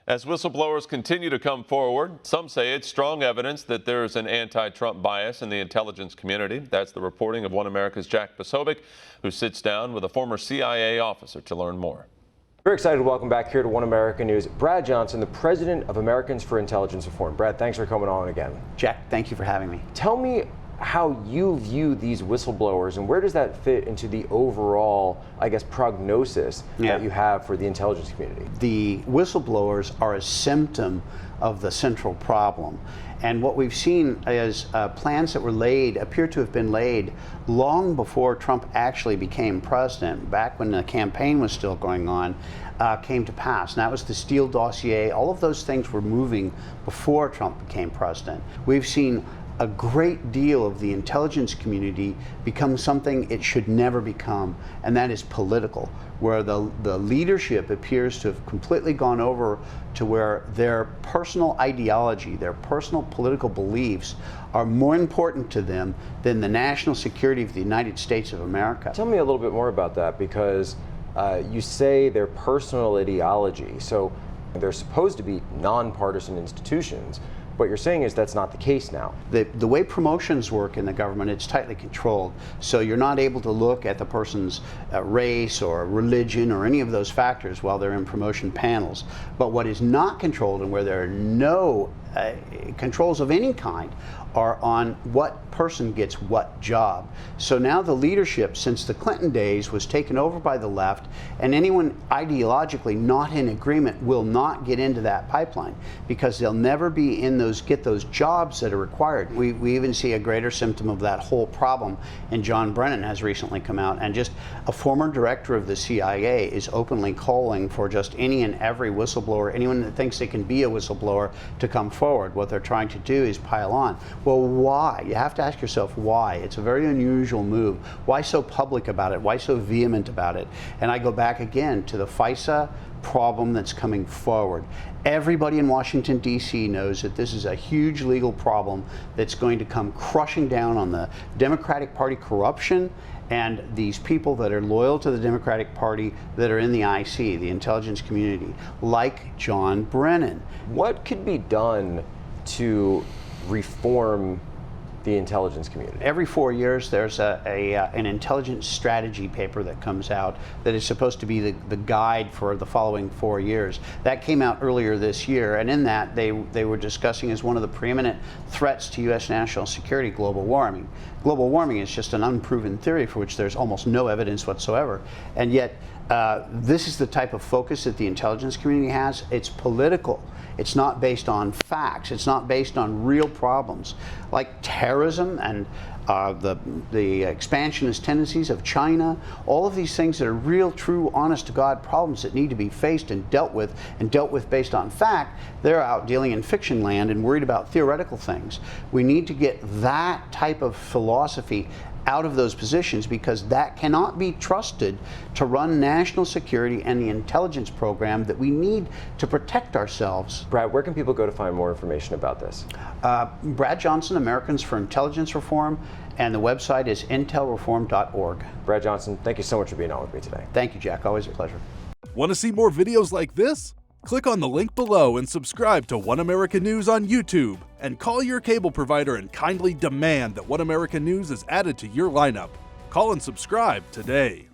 As whistleblowers continue to come forward, some say it's strong evidence that there's an anti-Trump bias in the intelligence community. That's the reporting of One America's Jack Posobiec, who sits down with a former CIA officer to learn more. We're excited to welcome back here to One America News, Brad Johnson, the president of Americans for Intelligence Reform. Brad, thanks for coming on again. Jack, thank you for having me. Tell me how you view these whistleblowers and where does that fit into the overall, I guess, prognosis that you have for the intelligence community? The whistleblowers are a symptom of the central problem. And what we've seen is plans that were laid, appear to have been laid long before Trump actually became president, back when the campaign was still going on, came to pass. And that was the Steele dossier. All of those things were moving before Trump became president. We've seen a great deal of the intelligence community become something it should never become, and that is political, where the leadership appears to have completely gone over to where their personal ideology, their personal political beliefs are more important to them than the national security of the United States of America. Tell me a little bit more about that, because you say their personal ideology, so they're supposed to be nonpartisan institutions. What you're saying is that's not the case now. The way promotions work in the government, it's tightly controlled. So you're not able to look at the person's race or religion or any of those factors while they're in promotion panels. But what is not controlled, and where there are no controls of any kind, are on what person gets what job. So now the leadership, since the Clinton days, was taken over by the left, and anyone ideologically not in agreement will not get into that pipeline, because they'll never be in get those jobs that are required. We even see a greater symptom of that whole problem, and John Brennan has recently come out, and just a former director of the CIA is openly calling for just any and every whistleblower, anyone that thinks they can be a whistleblower, to come forward. What they're trying to do is pile on. Well, why? You have to ask yourself why. It's a very unusual move. Why so public about it? Why so vehement about it? And I go back again to the FISA problem that's coming forward. Everybody in Washington, D.C. knows that this is a huge legal problem that's going to come crushing down on the Democratic Party corruption and these people that are loyal to the Democratic Party that are in the IC, the intelligence community, like John Brennan. What could be done to reform the intelligence community? Every 4 years there's an intelligence strategy paper that comes out that is supposed to be the guide for the following 4 years. That came out earlier this year, and in that they were discussing as one of the preeminent threats to U.S. national security global warming. Global warming is just an unproven theory for which there's almost no evidence whatsoever, and yet this is the type of focus that the intelligence community has. It's political. It's not based on facts. It's not based on real problems like terrorism and the expansionist tendencies of China. All of these things that are real, true, honest-to-God problems that need to be faced and dealt with based on fact. They're out dealing in fiction land and worried about theoretical things. We need to get that type of philosophy out of those positions, because that cannot be trusted to run national security and the intelligence program that we need to protect ourselves. Brad, where can people go to find more information about this? Brad Johnson, Americans for Intelligence Reform, and the website is intelreform.org. Brad Johnson, thank you so much for being on with me today. Thank you, Jack. Always a pleasure. Want to see more videos like this? Click on the link below and subscribe to One America News on YouTube, and call your cable provider and kindly demand that One America News is added to your lineup. Call and subscribe today.